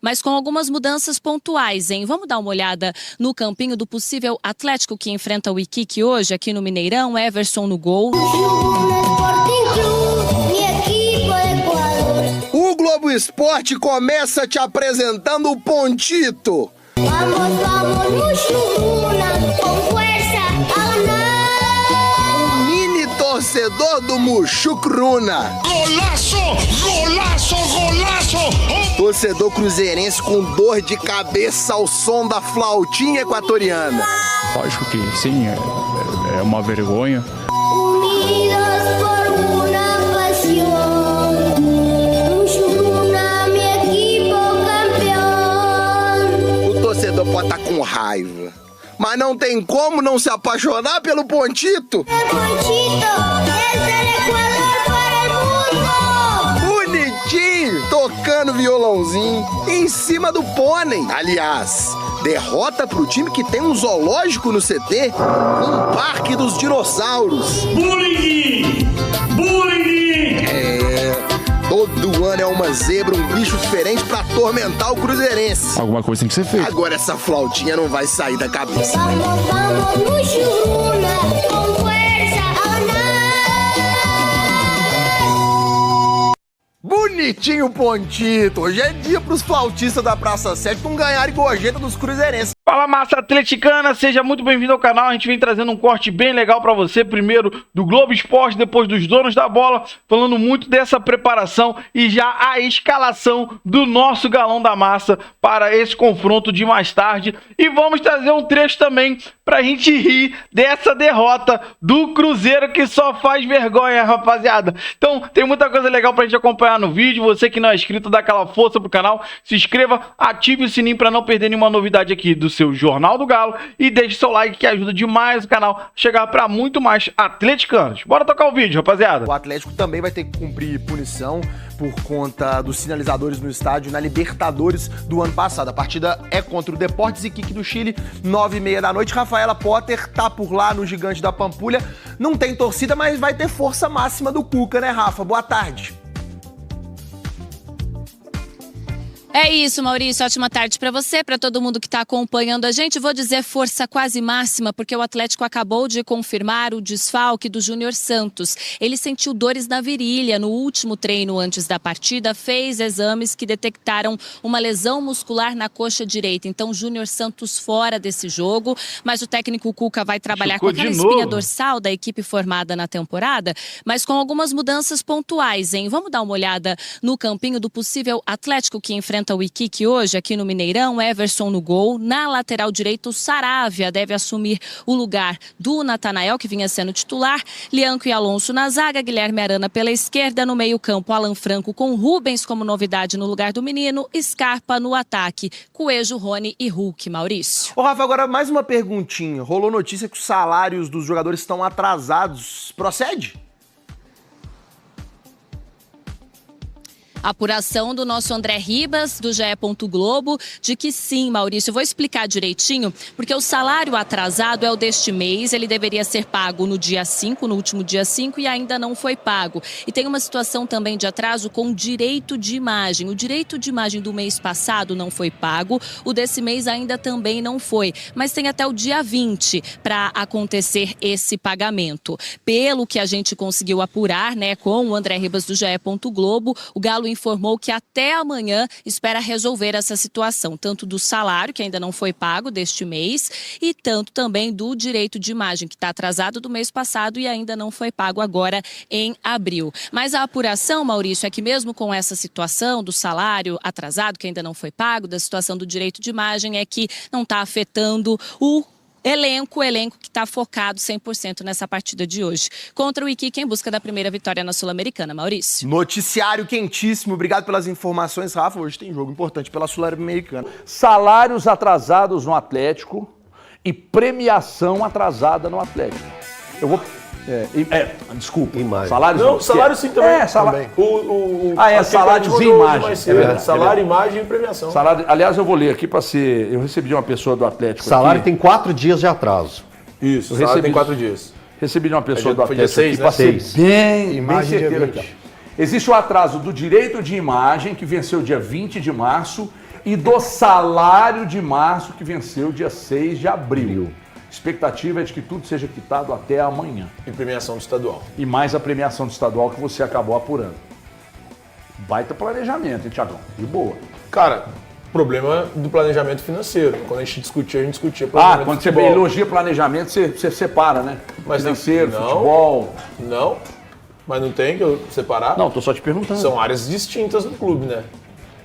Mas com algumas mudanças pontuais, hein? Vamos dar uma olhada no campinho do possível Atlético que enfrenta o Iquique hoje aqui no Mineirão. Everson no gol. O Globo Esporte começa te apresentando o Pontito. Vamos, vamos, Muxuruna, com força, O mini torcedor do Muxucruna. Golaço, golaço, golaço! Torcedor cruzeirense com dor de cabeça ao som da flautinha equatoriana. Lógico que sim, é uma vergonha. unidos por una pasión. Muxuruna, mi equipo campeón. O torcedor pode estar com raiva, mas não tem como não se apaixonar pelo Pontito. Ponchito, desde el Ecuador para el mundo. Bonitinho, tocando violãozinho em cima do pônei. Aliás, derrota pro time que tem um zoológico no CT, um parque dos dinossauros. Bullying! Bullying! Todo ano é uma zebra, um bicho diferente pra atormentar o cruzeirense. Alguma coisa tem que ser feita. Agora essa flautinha não vai sair da cabeça. Vamos, vamos, Muxuruna, con fuerza, Bonitinho Pontito. Hoje é dia pros flautistas da Praça 7 não ganharem gorjeta dos cruzeirenses. Fala, massa atleticana, seja muito bem-vindo ao canal. A gente vem trazendo um corte bem legal pra você, primeiro do Globo Esporte, depois dos donos da bola, falando muito dessa preparação e já a escalação do nosso Galão da Massa para esse confronto de mais tarde. E vamos trazer um trecho também pra gente rir dessa derrota do Cruzeiro que só faz vergonha, rapaziada. Então, tem muita coisa legal pra gente acompanhar no vídeo. Você que não é inscrito, dá aquela força pro canal, se inscreva, ative o sininho pra não perder nenhuma novidade aqui do seu Jornal do Galo e deixe seu like que ajuda demais o canal a chegar para muito mais atleticanos. Bora tocar o vídeo, rapaziada. O Atlético também vai ter que cumprir punição por conta dos sinalizadores no estádio na Libertadores do ano passado. A partida é contra o Deportes Iquique do Chile, 9h30 da noite. Rafaela Potter tá por lá no Gigante da Pampulha. Não tem torcida, mas vai ter força máxima do Cuca, né, Rafa? Boa tarde. É isso, Maurício. Ótima tarde para você, para todo mundo que está acompanhando a gente. Vou dizer força quase máxima, porque o Atlético acabou de confirmar o desfalque do Júnior Santos. Ele sentiu dores na virilha no último treino antes da partida, fez exames que detectaram uma lesão muscular na coxa direita. Então, Júnior Santos fora desse jogo, mas o técnico Cuca vai trabalhar com aquela espinha dorsal da equipe formada na temporada, mas com algumas mudanças pontuais, hein? Vamos dar uma olhada no campinho do possível Atlético que enfrenta o Iquique hoje aqui no Mineirão. Everson no gol. Na lateral direita, o Saravia deve assumir o lugar do Natanael, que vinha sendo titular. Lianco e Alonso na zaga, Guilherme Arana pela esquerda. No meio campo, Alan Franco com Rubens como novidade no lugar do menino. Scarpa no ataque, Coelho, Rony e Hulk. Maurício. Ô, Rafa, agora mais uma perguntinha. Rolou notícia que os salários dos jogadores estão atrasados. Procede? Apuração do nosso André Ribas, do GE. Globo, de que sim, Maurício. Eu vou explicar direitinho, porque o salário atrasado é o deste mês, ele deveria ser pago no dia 5, no último dia 5, e ainda não foi pago. E tem uma situação também de atraso com o direito de imagem. O direito de imagem do mês passado não foi pago, o desse mês ainda também não foi. Mas tem até o dia 20 para acontecer esse pagamento. Pelo que a gente conseguiu apurar, né, com o André Ribas, do GE. Globo, o Galo informou que até amanhã espera resolver essa situação, tanto do salário, que ainda não foi pago deste mês, e tanto também do direito de imagem, que está atrasado do mês passado e ainda não foi pago agora em abril. Mas a apuração, Maurício, é que mesmo com essa situação do salário atrasado, que ainda não foi pago, da situação do direito de imagem, é que não está afetando o elenco que está focado 100% nessa partida de hoje. Contra o Iquique em busca da primeira vitória na Sul-Americana, Maurício. Noticiário quentíssimo. Obrigado pelas informações, Rafa. Hoje tem jogo importante pela Sul-Americana. Salários atrasados no Atlético e premiação atrasada no Atlético. Eu vou... desculpa. Imagem. Salários não, salário sim também. Salário. Salários e imagem. Salário, imagem e premiação. Salário, aliás, eu vou ler aqui para ser... Eu recebi de uma pessoa do Atlético. Salário aqui. tem 4 dias de atraso. Isso, salário tem 4 dias. Recebi de uma pessoa do Atlético foi dia 6, aqui para ser bem imagem certeiro aqui. Existe o atraso do direito de imagem, que venceu dia 20 de março, e do salário de março que venceu dia 6 de abril. Expectativa é de que tudo seja quitado até amanhã. E premiação do estadual. E mais a premiação do estadual que você acabou apurando. Baita planejamento, hein, Thiagão? De boa. Cara, problema do planejamento financeiro. Quando a gente discutia planejamento quando de você futebol. elogia planejamento, você separa, né? Mas financeiro, não, futebol. Não, mas não tem que eu separar. Não, tô só te perguntando. São áreas distintas do clube, né?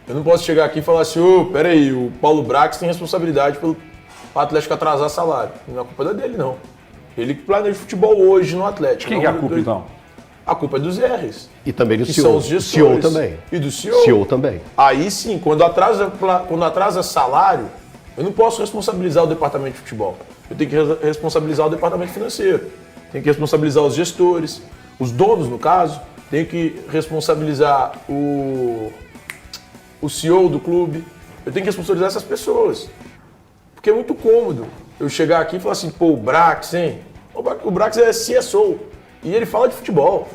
Eu não posso chegar aqui e falar assim, peraí, o Paulo Brax tem responsabilidade pelo Atlético atrasar salário. Não é culpa dele, não. Ele que planeja futebol hoje no Atlético. Quem que é a culpa, então? A culpa é dos R's. E também do que CEO. são os gestores. CEO também. E do CEO. CEO também. Aí sim, quando atrasa salário, eu não posso responsabilizar o departamento de futebol. Eu tenho que responsabilizar o departamento financeiro. Tenho que responsabilizar os gestores, os donos, no caso. Tenho que responsabilizar o CEO do clube. Eu tenho que responsabilizar essas pessoas. Porque é muito cômodo eu chegar aqui e falar assim, o Brax, hein? O Brax é CSO e ele fala de futebol.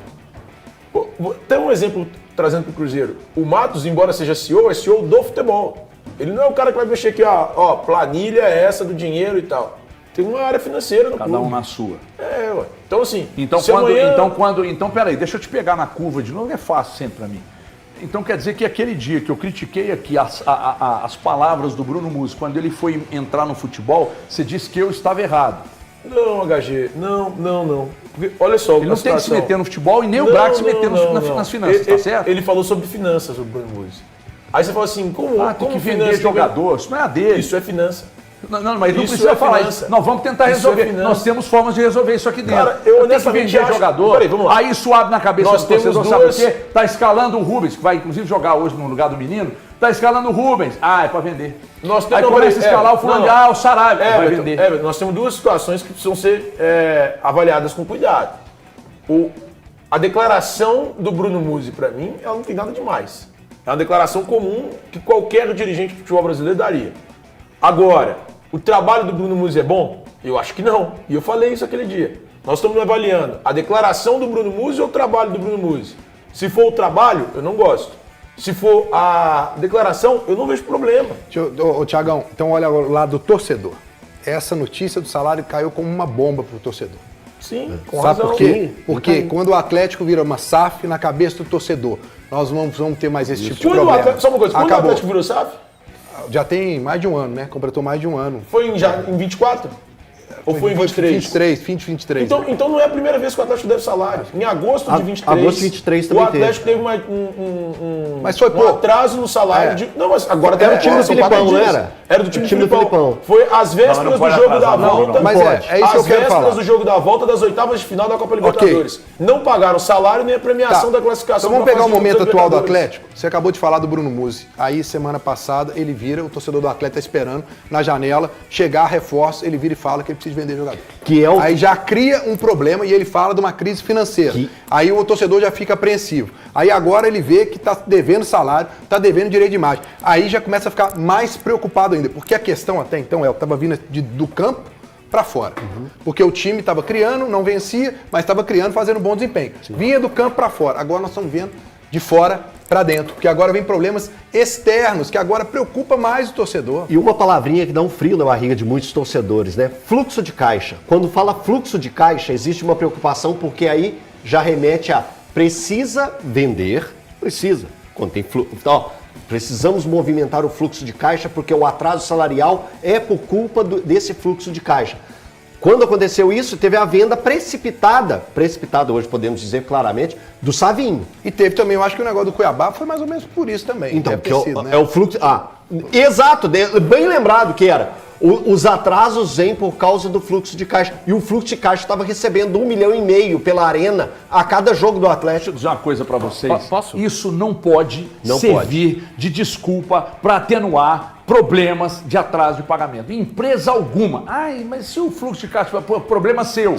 Tem um exemplo trazendo para o Cruzeiro. O Matos, embora seja CEO, é CEO do futebol. Ele não é o cara que vai mexer aqui, planilha é essa do dinheiro e tal. Tem uma área financeira no clube. Cada um na sua. Ué. Então assim, Então, peraí, deixa eu te pegar na curva de novo, é fácil sempre para mim. Então quer dizer que aquele dia que eu critiquei aqui as palavras do Bruno Musi, quando ele foi entrar no futebol, você disse que eu estava errado. Não, HG, não. Porque, olha só, ele não tem que se meter no futebol e nem o Brax se meter nas finanças, tá certo? Ele falou sobre finanças, o Bruno Musi. Aí você fala assim, como tem que vender jogador, isso não é a dele. Isso é finança. Não, mas não precisa falar isso. Nós vamos tentar resolver. Nós temos formas de resolver isso aqui dentro. Cara, eu honestamente vender jogador. Peraí, vamos lá. Aí isso abre na cabeça Nós do torcedor, temos duas... sabe por quê? Tá escalando o Rubens, que vai inclusive jogar hoje no lugar do menino. Tá escalando o Rubens. É pra vender. Aí começa a escalar o fulano o Saraiva, vai vender. Nós temos duas situações que precisam ser avaliadas com cuidado. A declaração do Bruno Musi, pra mim, ela não tem nada demais. É uma declaração comum que qualquer dirigente de futebol brasileiro daria. Agora, o trabalho do Bruno Musi é bom? Eu acho que não. E eu falei isso aquele dia. Nós estamos avaliando a declaração do Bruno Musi ou o trabalho do Bruno Musi. Se for o trabalho, eu não gosto. Se for a declaração, eu não vejo problema. Thiagão, então olha agora o lado do torcedor. Essa notícia do salário caiu como uma bomba pro torcedor. Sim, com Sabe razão. por quê? Porque quando o Atlético vira uma SAF na cabeça do torcedor, nós vamos ter mais esse tipo de problema. Só uma coisa, quando o Atlético virou SAF? Já tem mais de um ano, né? Completou mais de um ano. Foi em 24? Ou foi em 23? Fim de 23. Então não é a primeira vez que o Atlético deve salário. Em agosto de 23, agosto de 23 também o Atlético teve mas foi um atraso no salário. Não, mas agora era o time do Filipão, não era? Era do time do Filipão. Foi às vésperas do jogo da volta. Mas é isso que eu quero falar. Às vésperas do jogo da volta das oitavas de final da Copa Libertadores. Não pagaram o salário nem a premiação da classificação. Então vamos pegar o momento atual do Atlético. Você acabou de falar do Bruno Musi. Aí, semana passada, ele vira, o torcedor do Atlético tá esperando na janela, chegar, reforço, ele vira e fala que ele precisa vender jogador. Aí já cria um problema e ele fala de uma crise financeira. Aí o torcedor já fica apreensivo. Aí agora ele vê que está devendo salário, está devendo direito de imagem. Aí já começa a ficar mais preocupado ainda, porque a questão até então estava vindo do campo para fora. Porque o time estava criando, não vencia, mas estava criando, fazendo bom desempenho. Vinha do campo para fora. Agora nós estamos vendo de fora para dentro, porque agora vem problemas externos, que agora preocupa mais o torcedor. E uma palavrinha que dá um frio na barriga de muitos torcedores, né? Fluxo de caixa. Quando fala fluxo de caixa, existe uma preocupação, porque aí já remete a precisa vender, precisa. Quando tem fluxo, precisamos movimentar o fluxo de caixa, porque o atraso salarial é por culpa desse fluxo de caixa. Quando aconteceu isso, teve a venda precipitada hoje podemos dizer claramente, do Savinho. E teve também, eu acho que o negócio do Cuiabá foi mais ou menos por isso também. Então, é o fluxo... exato, bem lembrado que era. Os atrasos vêm por causa do fluxo de caixa. E o fluxo de caixa estava recebendo 1,5 milhão pela Arena a cada jogo do Atlético. Deixa eu dizer uma coisa para vocês. Posso? Isso não pode servir de desculpa para atenuar problemas de atraso de pagamento. Em empresa alguma. Mas se o fluxo de caixa... Problema seu.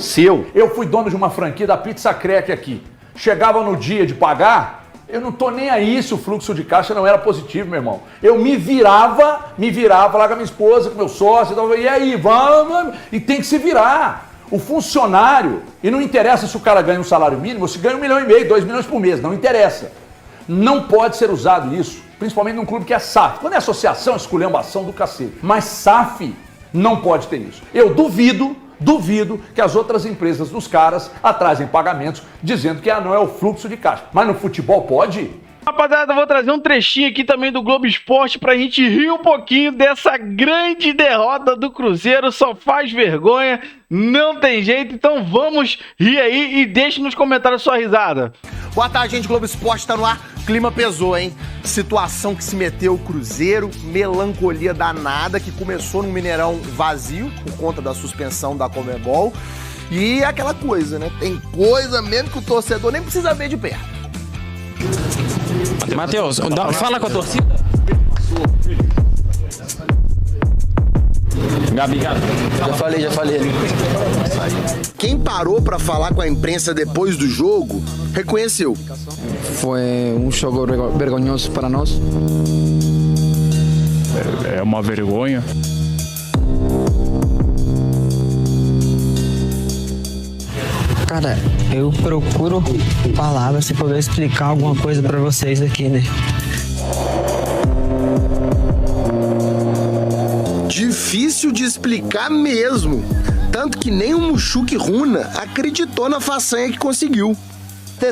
Eu fui dono de uma franquia da Pizza Crack aqui. Chegava no dia de pagar... Eu não tô nem aí se o fluxo de caixa não era positivo, meu irmão. Eu me virava lá com a minha esposa, com meu sócio, e aí, vamos, e tem que se virar. O funcionário, e não interessa se o cara ganha um salário mínimo, ou se ganha 1,5 milhão, 2 milhões por mês, não interessa. Não pode ser usado isso Principalmente num clube que é SAF. Quando é associação, é esculhambação do cacete. Mas SAF não pode ter isso. Eu duvido que as outras empresas dos caras atrasem pagamentos dizendo que não é o fluxo de caixa. Mas no futebol pode? Rapaziada, eu vou trazer um trechinho aqui também do Globo Esporte pra gente rir um pouquinho dessa grande derrota do Cruzeiro. Só faz vergonha, não tem jeito. Então vamos rir aí e deixe nos comentários sua risada. Boa tarde, gente. Globo Esporte tá no ar. Clima pesou, hein? Situação que se meteu o Cruzeiro, melancolia danada, que começou no Mineirão vazio, por conta da suspensão da Conmebol. E aquela coisa, né? Tem coisa mesmo que o torcedor nem precisa ver de perto. Matheus, fala com a torcida. Gabi. Já falei. Quem parou pra falar com a imprensa depois do jogo, reconheceu. Foi um jogo vergonhoso para nós. É uma vergonha. Cara, eu procuro palavras para poder explicar alguma coisa para vocês aqui, né? Difícil de explicar mesmo. Tanto que nem o Mushuki Runa acreditou na façanha que conseguiu.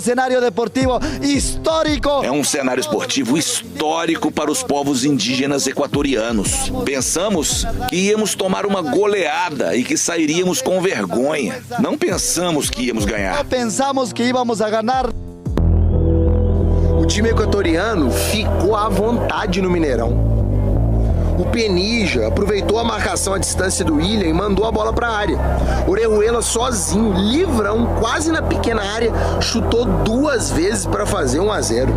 Cenário deportivo histórico. É um cenário esportivo histórico para os povos indígenas equatorianos. Pensamos que íamos tomar uma goleada e que sairíamos com vergonha. Não pensamos que íamos ganhar. Pensamos que íamos a ganhar. O time equatoriano ficou à vontade no Mineirão. O Penija aproveitou a marcação à distância do William e mandou a bola para a área. Orejuela sozinho, livrão, quase na pequena área, chutou 2 vezes para fazer 1-0.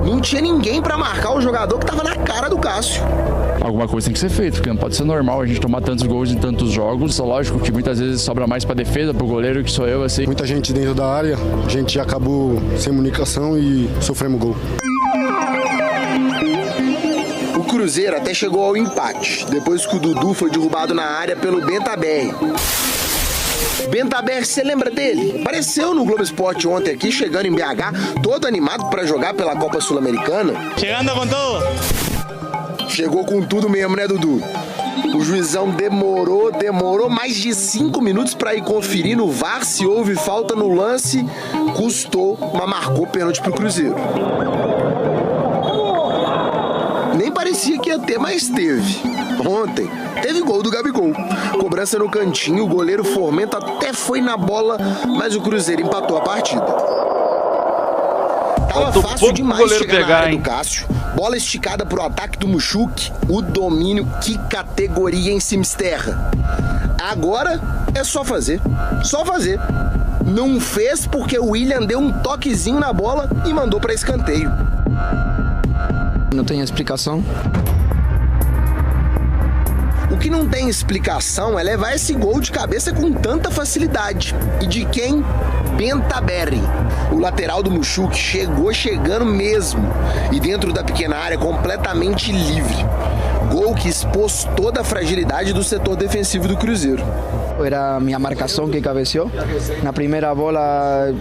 Não tinha ninguém para marcar o jogador que estava na cara do Cássio. Alguma coisa tem que ser feita, porque não pode ser normal a gente tomar tantos gols em tantos jogos. É lógico que muitas vezes sobra mais para defesa, pro goleiro, que sou eu, assim. Muita gente dentro da área, a gente acabou sem comunicação e sofremos gol. O Cruzeiro até chegou ao empate, depois que o Dudu foi derrubado na área pelo Bentaber. Bentaber, você lembra dele? Apareceu no Globo Esporte ontem aqui, chegando em BH, todo animado para jogar pela Copa Sul-Americana. Chegando com tudo. Chegou com tudo mesmo, né, Dudu? O juizão demorou mais de 5 minutos para ir conferir no VAR se houve falta no lance. Custou, mas marcou pênalti pro Cruzeiro. Nem parecia que ia ter, mas teve. Ontem, teve gol do Gabigol. Cobrança no cantinho, o goleiro Formento até foi na bola, mas o Cruzeiro empatou a partida. Tava fácil demais chegar na área do Cássio. Bola esticada pro ataque do Mushuki. O domínio, que categoria em Simisterra. Agora é só fazer. Só fazer. Não fez porque o William deu um toquezinho na bola e mandou pra escanteio. Não tem explicação. O que não tem explicação é levar esse gol de cabeça com tanta facilidade. E de quem? Bentaberry. O lateral do Mushuki chegou chegando mesmo. E dentro da pequena área completamente livre. Gol que expôs toda a fragilidade do setor defensivo do Cruzeiro. Era a minha marcação que cabeceou. Na primeira bola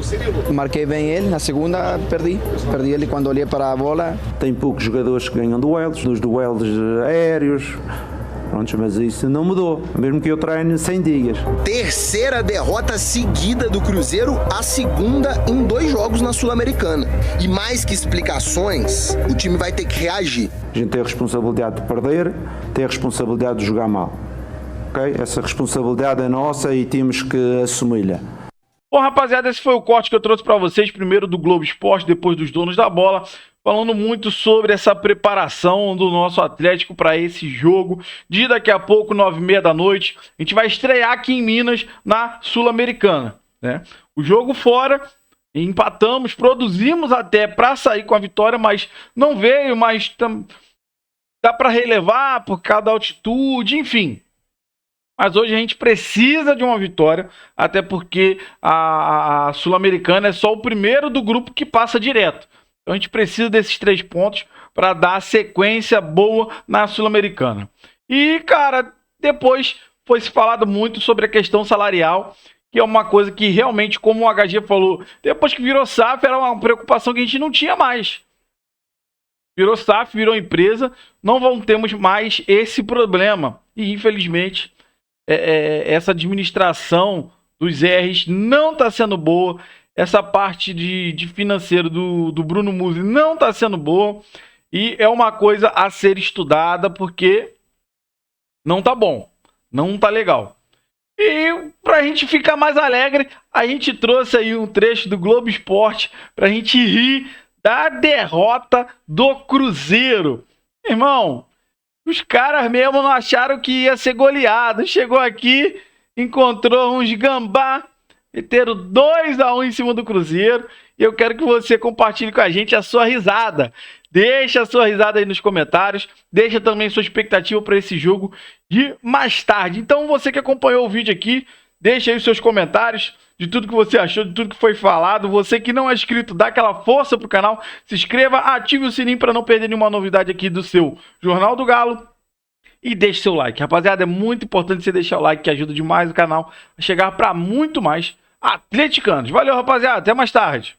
marquei bem ele, na segunda perdi. Perdi ele quando olhei para a bola. Tem poucos jogadores que ganham duelos, nos duelos aéreos. Pronto, mas isso não mudou, mesmo que eu treine 100 dias. Terceira derrota seguida do Cruzeiro, a segunda em 2 jogos na Sul-Americana. E mais que explicações, o time vai ter que reagir. A gente tem a responsabilidade de perder, tem a responsabilidade de jogar mal. Okay? Essa responsabilidade é nossa e temos que assumi-la. Bom, rapaziada, esse foi o corte que eu trouxe para vocês, primeiro do Globo Esporte, depois dos donos da bola, falando muito sobre essa preparação do nosso Atlético para esse jogo de daqui a pouco, 9h30 da noite. A gente vai estrear aqui em Minas, na Sul-Americana, né? O jogo fora, empatamos, produzimos até para sair com a vitória, mas não veio, mas dá para relevar por causa da altitude, enfim. Mas hoje a gente precisa de uma vitória, até porque a Sul-Americana é só o primeiro do grupo que passa direto. Então a gente precisa desses 3 pontos para dar sequência boa na Sul-Americana. E, cara, depois foi se falado muito sobre a questão salarial, que é uma coisa que realmente, como o HG falou, depois que virou SAF, era uma preocupação que a gente não tinha mais. virou SAF, virou empresa, não vamos termos mais esse problema. E, infelizmente, essa administração dos R's não está sendo boa. Essa parte de financeiro do Bruno Musi não está sendo boa. E é uma coisa a ser estudada, porque não tá bom, não tá legal. E pra gente ficar mais alegre, a gente trouxe aí um trecho do Globo Esporte pra gente rir da derrota do Cruzeiro. Irmão, os caras mesmo não acharam que ia ser goleado. Chegou aqui, encontrou uns gambá, meteram 2-1 em cima do Cruzeiro. E eu quero que você compartilhe com a gente a sua risada. Deixa a sua risada aí nos comentários. Deixa também sua expectativa para esse jogo de mais tarde. Então, você que acompanhou o vídeo aqui, deixa aí os seus comentários de tudo que você achou, de tudo que foi falado. Você que não é inscrito, dá aquela força pro canal. Se inscreva, ative o sininho para não perder nenhuma novidade aqui do seu Jornal do Galo. E deixe seu like. Rapaziada, é muito importante você deixar o like, que ajuda demais o canal a chegar para muito mais atleticanos. Valeu, rapaziada. Até mais tarde.